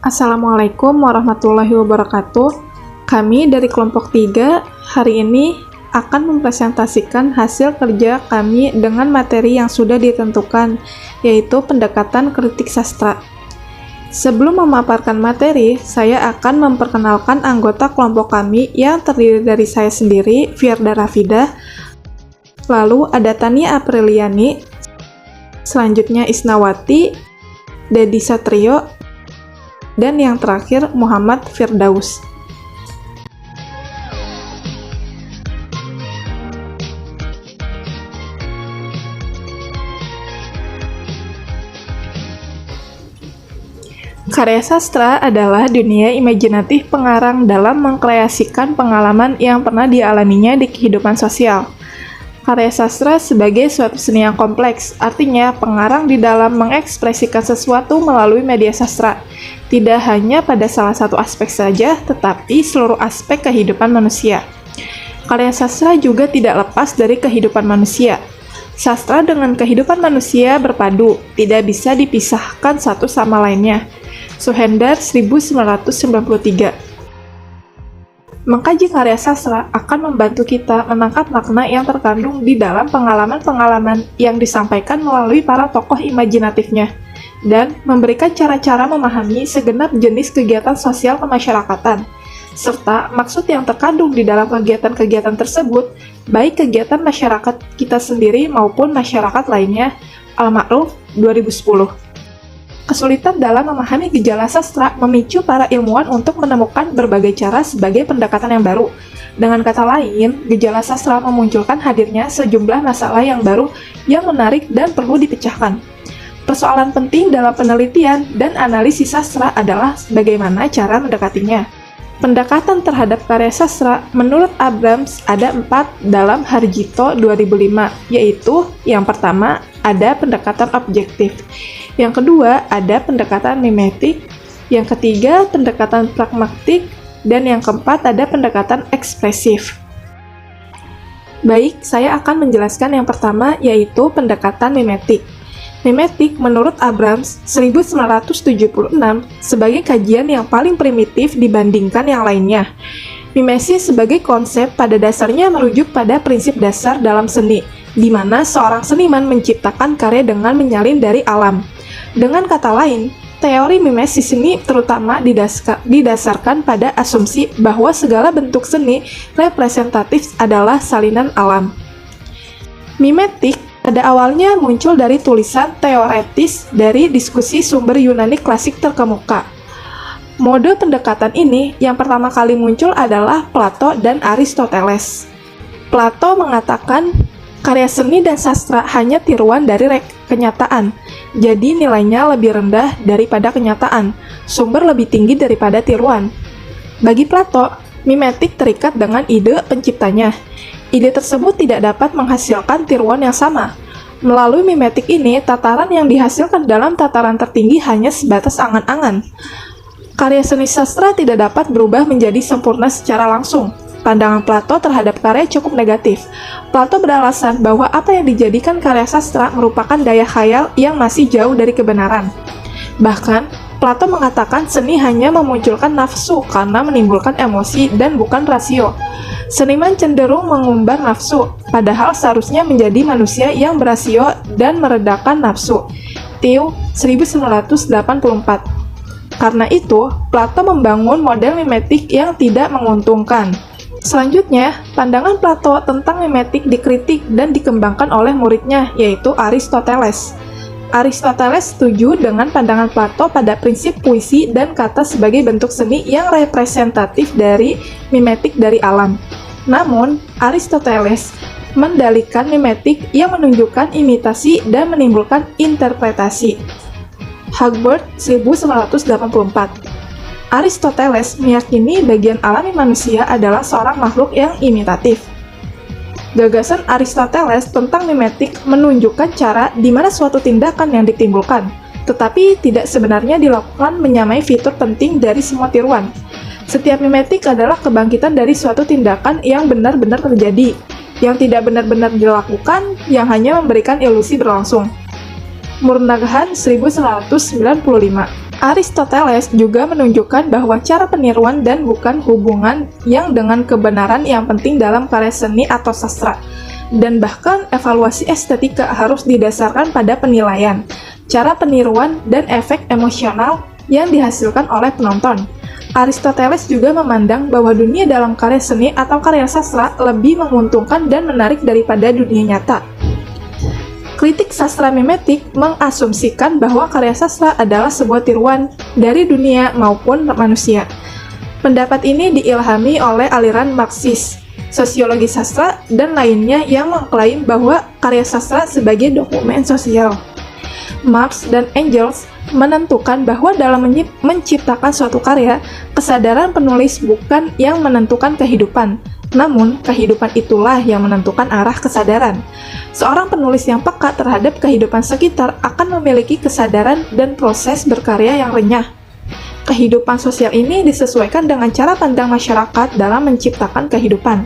Assalamualaikum warahmatullahi wabarakatuh. Kami dari kelompok 3 hari ini akan mempresentasikan hasil kerja kami dengan materi yang sudah ditentukan, yaitu pendekatan kritik sastra. Sebelum memaparkan materi, saya akan memperkenalkan anggota kelompok kami yang terdiri dari saya sendiri, Firda Rafidah, lalu ada Tania Apriliani, selanjutnya Isnawati, Dedi Satrio, dan yang terakhir Muhammad Firdaus. Karya sastra adalah dunia imajinatif pengarang dalam mengkreasikan pengalaman yang pernah dialaminya di kehidupan sosial. Karya sastra sebagai suatu seni yang kompleks, artinya pengarang di dalam mengekspresikan sesuatu melalui media sastra, tidak hanya pada salah satu aspek saja, tetapi seluruh aspek kehidupan manusia. Karya sastra juga tidak lepas dari kehidupan manusia. Sastra dengan kehidupan manusia berpadu, tidak bisa dipisahkan satu sama lainnya. Suhendar 1993. Mengkaji karya sastra akan membantu kita menangkap makna yang terkandung di dalam pengalaman-pengalaman yang disampaikan melalui para tokoh imajinatifnya, dan memberikan cara-cara memahami segenap jenis kegiatan sosial kemasyarakatan, serta maksud yang terkandung di dalam kegiatan-kegiatan tersebut, baik kegiatan masyarakat kita sendiri maupun masyarakat lainnya. Al-Ma'ruf 2010. Kesulitan dalam memahami gejala sastra memicu para ilmuwan untuk menemukan berbagai cara sebagai pendekatan yang baru. Dengan kata lain, gejala sastra memunculkan hadirnya sejumlah masalah yang baru yang menarik dan perlu dipecahkan. Persoalan penting dalam penelitian dan analisis sastra adalah bagaimana cara mendekatinya. Pendekatan terhadap karya sastra menurut Abrams ada 4 dalam Harjito 2005, yaitu yang pertama ada pendekatan objektif, yang kedua ada pendekatan mimetik, yang ketiga pendekatan pragmatik, dan yang keempat ada pendekatan ekspresif. Baik, saya akan menjelaskan yang pertama, yaitu pendekatan mimetik. Mimetik menurut Abrams 1976 sebagai kajian yang paling primitif dibandingkan yang lainnya. Mimesis sebagai konsep pada dasarnya merujuk pada prinsip dasar dalam seni, di mana seorang seniman menciptakan karya dengan menyalin dari alam. Dengan kata lain, teori mimesis seni terutama didasarkan pada asumsi bahwa segala bentuk seni representatif adalah salinan alam. Mimetik pada awalnya muncul dari tulisan teoretis dari diskusi sumber Yunani klasik terkemuka. Mode pendekatan ini yang pertama kali muncul adalah Plato dan Aristoteles. Plato mengatakan karya seni dan sastra hanya tiruan dari kenyataan, jadi nilainya lebih rendah daripada kenyataan, sumber lebih tinggi daripada tiruan. Bagi Plato, mimetik terikat dengan ide penciptanya. Ide tersebut tidak dapat menghasilkan tiruan yang sama. Melalui mimetik ini, tataran yang dihasilkan dalam tataran tertinggi hanya sebatas angan-angan. Karya seni sastra tidak dapat berubah menjadi sempurna secara langsung. Pandangan Plato terhadap karya cukup negatif. Plato beralasan bahwa apa yang dijadikan karya sastra merupakan daya khayal yang masih jauh dari kebenaran. Bahkan, Plato mengatakan seni hanya memunculkan nafsu karena menimbulkan emosi dan bukan rasio. Seniman cenderung mengumbar nafsu, padahal seharusnya menjadi manusia yang berasio dan meredakan nafsu. Theo 1984. Karena itu, Plato membangun model mimetik yang tidak menguntungkan. Selanjutnya, pandangan Plato tentang mimetik dikritik dan dikembangkan oleh muridnya, yaitu Aristoteles. Aristoteles setuju dengan pandangan Plato pada prinsip puisi dan kata sebagai bentuk seni yang representatif dari mimetik dari alam. Namun, Aristoteles mendalihkan mimetik yang menunjukkan imitasi dan menimbulkan interpretasi. Hagbard 1984. Aristoteles meyakini bagian alami manusia adalah seorang makhluk yang imitatif. Gagasan Aristoteles tentang mimetik menunjukkan cara di mana suatu tindakan yang ditimbulkan, tetapi tidak sebenarnya dilakukan menyamai fitur penting dari semua tiruan. Setiap mimetik adalah kebangkitan dari suatu tindakan yang benar-benar terjadi, yang tidak benar-benar dilakukan, yang hanya memberikan ilusi berlangsung. Murnaghan 1995. Aristoteles juga menunjukkan bahwa cara peniruan dan bukan hubungan yang dengan kebenaran yang penting dalam karya seni atau sastra, dan bahkan evaluasi estetika harus didasarkan pada penilaian, cara peniruan, dan efek emosional yang dihasilkan oleh penonton. Aristoteles juga memandang bahwa dunia dalam karya seni atau karya sastra lebih menguntungkan dan menarik daripada dunia nyata. Kritik sastra mimetik mengasumsikan bahwa karya sastra adalah sebuah tiruan dari dunia maupun manusia. Pendapat ini diilhami oleh aliran Marxis, sosiologi sastra, dan lainnya yang mengklaim bahwa karya sastra sebagai dokumen sosial. Marx dan Engels menentukan bahwa dalam menciptakan suatu karya, kesadaran penulis bukan yang menentukan kehidupan, namun kehidupan itulah yang menentukan arah kesadaran. Seorang penulis yang peka terhadap kehidupan sekitar akan memiliki kesadaran dan proses berkarya yang renyah. Kehidupan sosial ini disesuaikan dengan cara pandang masyarakat dalam menciptakan kehidupan.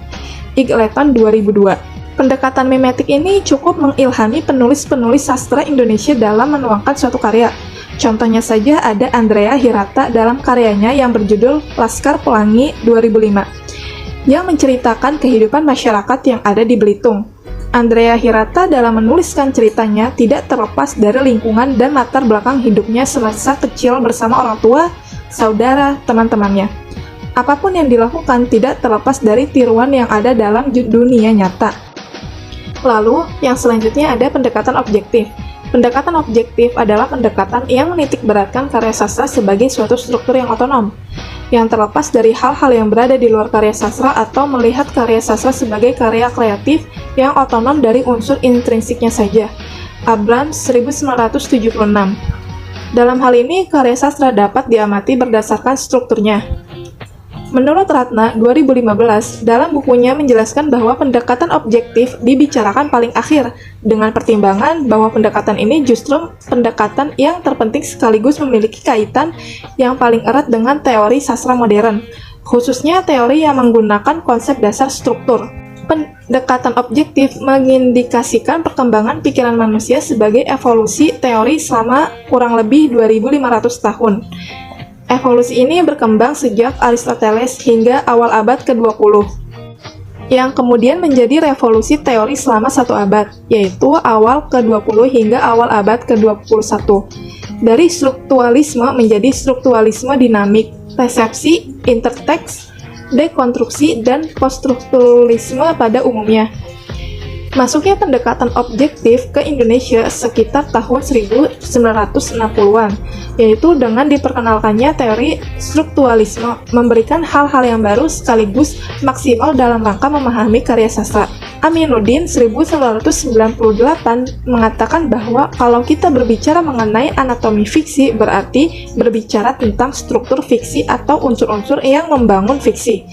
Eagleton 2002. Pendekatan mimetik ini cukup mengilhami penulis-penulis sastra Indonesia dalam menuangkan suatu karya. Contohnya saja ada Andrea Hirata dalam karyanya yang berjudul Laskar Pelangi 2005, yang menceritakan kehidupan masyarakat yang ada di Belitung. Andrea Hirata dalam menuliskan ceritanya tidak terlepas dari lingkungan dan latar belakang hidupnya semasa kecil bersama orang tua, saudara, teman-temannya. Apapun yang dilakukan tidak terlepas dari tiruan yang ada dalam dunia nyata. Lalu, yang selanjutnya ada pendekatan objektif. Pendekatan objektif adalah pendekatan yang menitik beratkan karya sastra sebagai suatu struktur yang otonom, yang terlepas dari hal-hal yang berada di luar karya sastra atau melihat karya sastra sebagai karya kreatif yang otonom dari unsur intrinsiknya saja. Abrams 1976. Dalam hal ini, karya sastra dapat diamati berdasarkan strukturnya. Menurut Ratna 2015, dalam bukunya menjelaskan bahwa pendekatan objektif dibicarakan paling akhir, dengan pertimbangan bahwa pendekatan ini justru pendekatan yang terpenting sekaligus memiliki kaitan yang paling erat dengan teori sastra modern, khususnya teori yang menggunakan konsep dasar struktur. Pendekatan objektif mengindikasikan perkembangan pikiran manusia sebagai evolusi teori selama kurang lebih 2500 tahun. Evolusi ini berkembang sejak Aristoteles hingga awal abad ke-20, yang kemudian menjadi revolusi teori selama satu abad, yaitu awal ke-20 hingga awal abad ke-21. Dari strukturalisme menjadi strukturalisme dinamik, resepsi, interteks, dekonstruksi, dan poststrukturalisme pada umumnya. Masuknya pendekatan objektif ke Indonesia sekitar tahun 1960-an, yaitu dengan diperkenalkannya teori strukturalisme, memberikan hal-hal yang baru sekaligus maksimal dalam rangka memahami karya sastra. Aminuddin 1998 mengatakan bahwa kalau kita berbicara mengenai anatomi fiksi, berarti berbicara tentang struktur fiksi atau unsur-unsur yang membangun fiksi.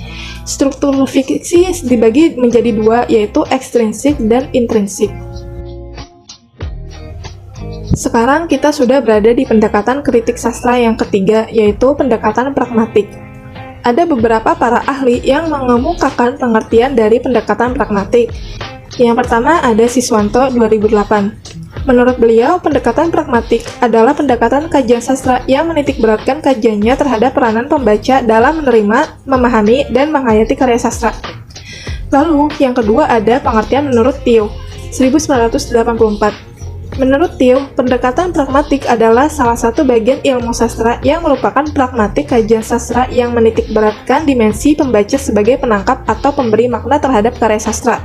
Struktur fiksi dibagi menjadi dua, yaitu ekstrinsik dan intrinsik. Sekarang kita sudah berada di pendekatan kritik sastra yang ketiga, yaitu pendekatan pragmatik. Ada beberapa para ahli yang mengemukakan pengertian dari pendekatan pragmatik. Yang pertama ada Siswanto 2008. Menurut beliau, pendekatan pragmatik adalah pendekatan kajian sastra yang menitikberatkan kajiannya terhadap peranan pembaca dalam menerima, memahami, dan menghayati karya sastra. Lalu, yang kedua ada pengertian menurut Thieu 1984. Menurut Thieu, pendekatan pragmatik adalah salah satu bagian ilmu sastra yang merupakan pragmatik kajian sastra yang menitikberatkan dimensi pembaca sebagai penangkap atau pemberi makna terhadap karya sastra.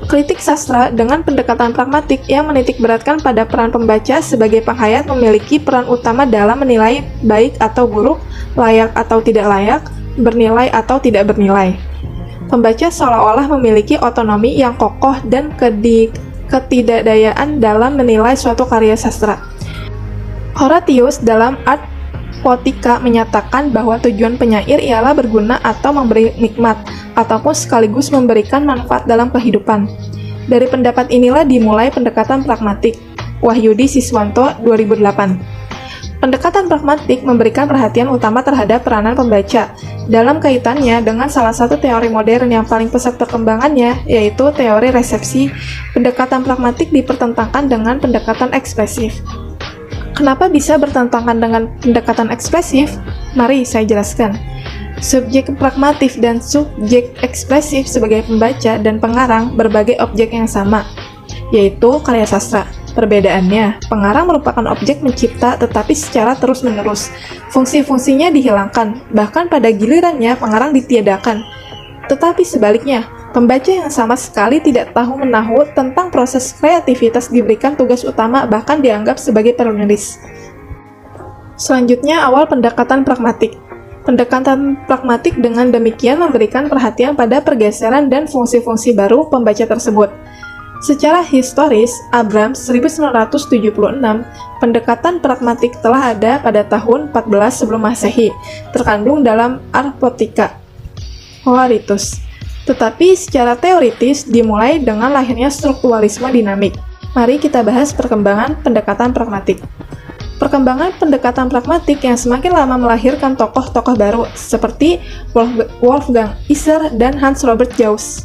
Kritik sastra dengan pendekatan pragmatik yang menitikberatkan pada peran pembaca sebagai penghayat memiliki peran utama dalam menilai baik atau buruk, layak atau tidak layak, bernilai atau tidak bernilai. Pembaca seolah-olah memiliki otonomi yang kokoh dan ketidakdayaan dalam menilai suatu karya sastra. Horatius dalam Art Poetica menyatakan bahwa tujuan penyair ialah berguna atau memberi nikmat, ataupun sekaligus memberikan manfaat dalam kehidupan. Dari pendapat inilah dimulai pendekatan pragmatik. Wahyudi Siswanto 2008. Pendekatan pragmatik memberikan perhatian utama terhadap peranan pembaca dalam kaitannya dengan salah satu teori modern yang paling pesat perkembangannya, yaitu teori resepsi. Pendekatan pragmatik dipertentangkan dengan pendekatan ekspresif. Kenapa bisa bertentangan dengan pendekatan ekspresif? Mari saya jelaskan. Subjek pragmatif dan subjek ekspresif sebagai pembaca dan pengarang berbagai objek yang sama, yaitu karya sastra. Perbedaannya, pengarang merupakan objek mencipta tetapi secara terus-menerus. Fungsi-fungsinya dihilangkan, bahkan pada gilirannya pengarang ditiadakan. Tetapi sebaliknya, pembaca yang sama sekali tidak tahu-menahu tentang proses kreativitas diberikan tugas utama bahkan dianggap sebagai penulis. Selanjutnya, awal pendekatan pragmatik. Pendekatan pragmatik dengan demikian memberikan perhatian pada pergeseran dan fungsi-fungsi baru pembaca tersebut. Secara historis, Abrams 1976, pendekatan pragmatik telah ada pada tahun 14 sebelum Masehi, terkandung dalam Arpotika Hoaritus. Tetapi secara teoritis dimulai dengan lahirnya strukturalisme dinamik. Mari kita bahas perkembangan pendekatan pragmatik. Perkembangan pendekatan pragmatik yang semakin lama melahirkan tokoh-tokoh baru seperti Wolfgang Iser dan Hans Robert Jauss.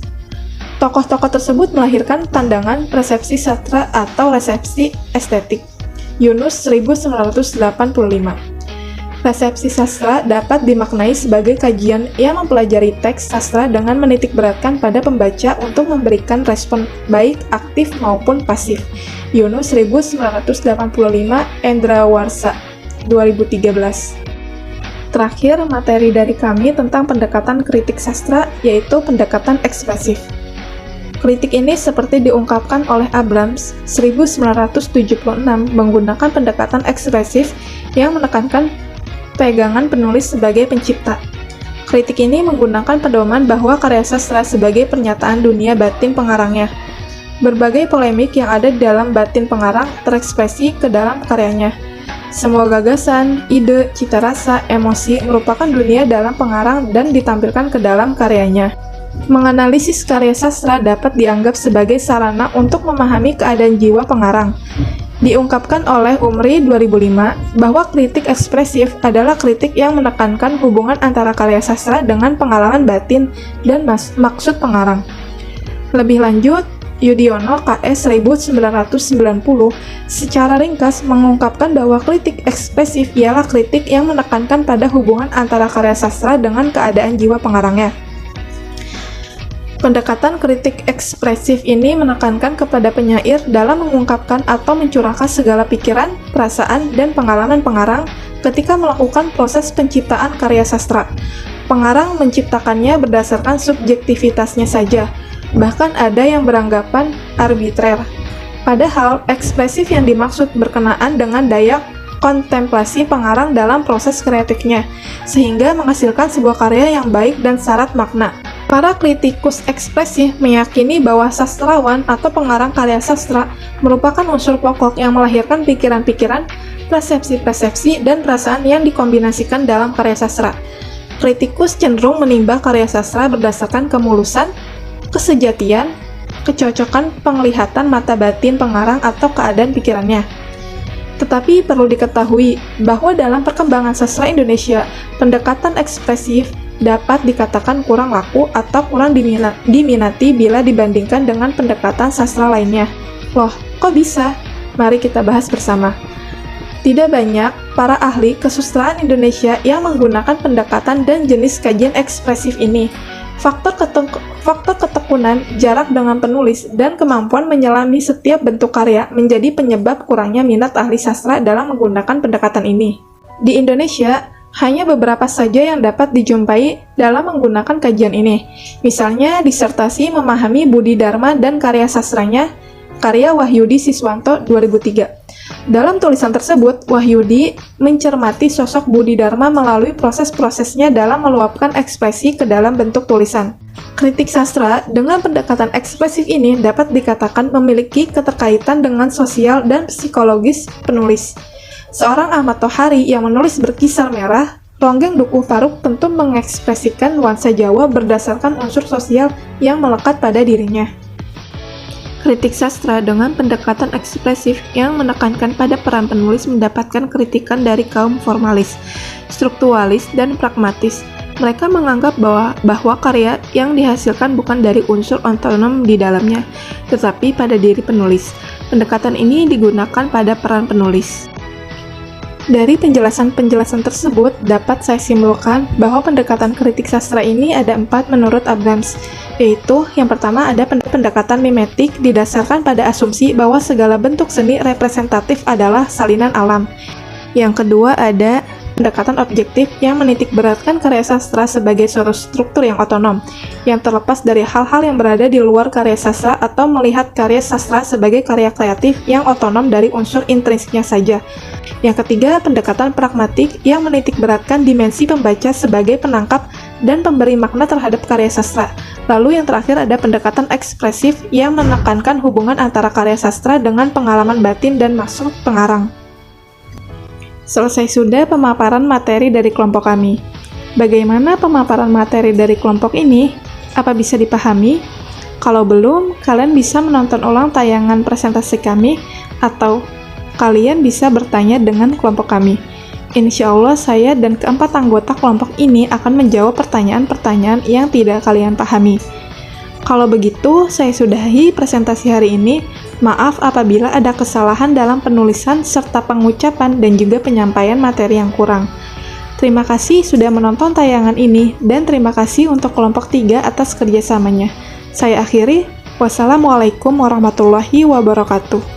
Tokoh-tokoh tersebut melahirkan pandangan resepsi sastra atau resepsi estetik. Yunus 1985. Resepsi sastra dapat dimaknai sebagai kajian yang mempelajari teks sastra dengan menitikberatkan pada pembaca untuk memberikan respon baik aktif maupun pasif. Yunus 1985, Endrawarsa 2013. Terakhir, materi dari kami tentang pendekatan kritik sastra, yaitu pendekatan ekspresif. Kritik ini seperti diungkapkan oleh Abrams 1976 menggunakan pendekatan ekspresif yang menekankan pegangan penulis sebagai pencipta. Kritik ini menggunakan pedoman bahwa karya sastra sebagai pernyataan dunia batin pengarangnya. Berbagai polemik yang ada di dalam batin pengarang terekspresi ke dalam karyanya. Semua gagasan, ide, cita rasa, emosi merupakan dunia dalam pengarang dan ditampilkan ke dalam karyanya. Menganalisis karya sastra dapat dianggap sebagai sarana untuk memahami keadaan jiwa pengarang. Diungkapkan oleh Umri 2005 bahwa kritik ekspresif adalah kritik yang menekankan hubungan antara karya sastra dengan pengalaman batin dan maksud pengarang. Lebih lanjut, Yudhoyono KS 1990 secara ringkas mengungkapkan bahwa kritik ekspresif ialah kritik yang menekankan pada hubungan antara karya sastra dengan keadaan jiwa pengarangnya. Pendekatan kritik ekspresif ini menekankan kepada penyair dalam mengungkapkan atau mencurahkan segala pikiran, perasaan, dan pengalaman pengarang ketika melakukan proses penciptaan karya sastra. Pengarang menciptakannya berdasarkan subjektivitasnya saja, bahkan ada yang beranggapan arbitrer. Padahal, ekspresif yang dimaksud berkenaan dengan daya kontemplasi pengarang dalam proses kreatifnya, sehingga menghasilkan sebuah karya yang baik dan syarat makna. Para kritikus ekspresif meyakini bahwa sastrawan atau pengarang karya sastra merupakan unsur pokok yang melahirkan pikiran-pikiran, persepsi-persepsi, dan perasaan yang dikombinasikan dalam karya sastra. Kritikus cenderung menimbang karya sastra berdasarkan kemulusan, kesejatian, kecocokan penglihatan mata batin pengarang atau keadaan pikirannya. Tetapi perlu diketahui bahwa dalam perkembangan sastra Indonesia, pendekatan ekspresif dapat dikatakan kurang laku atau kurang diminati bila dibandingkan dengan pendekatan sastra lainnya. Loh, kok bisa? Mari kita bahas bersama. Tidak banyak para ahli kesusastraan Indonesia yang menggunakan pendekatan dan jenis kajian ekspresif ini. Faktor ketekunan, jarak dengan penulis, dan kemampuan menyelami setiap bentuk karya menjadi penyebab kurangnya minat ahli sastra dalam menggunakan pendekatan ini. Di Indonesia, hanya beberapa saja yang dapat dijumpai dalam menggunakan kajian ini. Misalnya, disertasi memahami Budi Dharma dan karya sastranya, karya Wahyudi Siswanto 2003. Dalam tulisan tersebut, Wahyudi mencermati sosok Budi Dharma melalui proses-prosesnya dalam meluapkan ekspresi ke dalam bentuk tulisan. Kritik sastra dengan pendekatan ekspresif ini dapat dikatakan memiliki keterkaitan dengan sosial dan psikologis penulis. Seorang Ahmad Tohari yang menulis Berkisar Merah, Ronggeng Dukuh Faruk tentu mengekspresikan nuansa Jawa berdasarkan unsur sosial yang melekat pada dirinya. Kritik sastra dengan pendekatan ekspresif yang menekankan pada peran penulis mendapatkan kritikan dari kaum formalis, strukturalis, dan pragmatis. Mereka menganggap bahwa karya yang dihasilkan bukan dari unsur otonom di dalamnya, tetapi pada diri penulis. Pendekatan ini digunakan pada peran penulis. Dari penjelasan-penjelasan tersebut, dapat saya simpulkan bahwa pendekatan kritik sastra ini ada 4 menurut Abrams, yaitu yang pertama ada pendekatan mimetik didasarkan pada asumsi bahwa segala bentuk seni representatif adalah salinan alam. Yang kedua ada pendekatan objektif yang menitikberatkan karya sastra sebagai suatu struktur yang otonom, yang terlepas dari hal-hal yang berada di luar karya sastra atau melihat karya sastra sebagai karya kreatif yang otonom dari unsur intrinsiknya saja. Yang ketiga, pendekatan pragmatik yang menitikberatkan dimensi pembaca sebagai penangkap dan pemberi makna terhadap karya sastra. Lalu yang terakhir ada pendekatan ekspresif yang menekankan hubungan antara karya sastra dengan pengalaman batin dan maksud pengarang. Selesai sudah pemaparan materi dari kelompok kami. Bagaimana pemaparan materi dari kelompok ini? Apa bisa dipahami? Kalau belum, kalian bisa menonton ulang tayangan presentasi kami, atau kalian bisa bertanya dengan kelompok kami. Insya Allah saya dan keempat anggota kelompok ini akan menjawab pertanyaan-pertanyaan yang tidak kalian pahami. Kalau begitu, saya sudahi presentasi hari ini. Maaf apabila ada kesalahan dalam penulisan serta pengucapan dan juga penyampaian materi yang kurang. Terima kasih sudah menonton tayangan ini dan terima kasih untuk kelompok 3 atas kerjasamanya. Saya akhiri. Wassalamualaikum warahmatullahi wabarakatuh.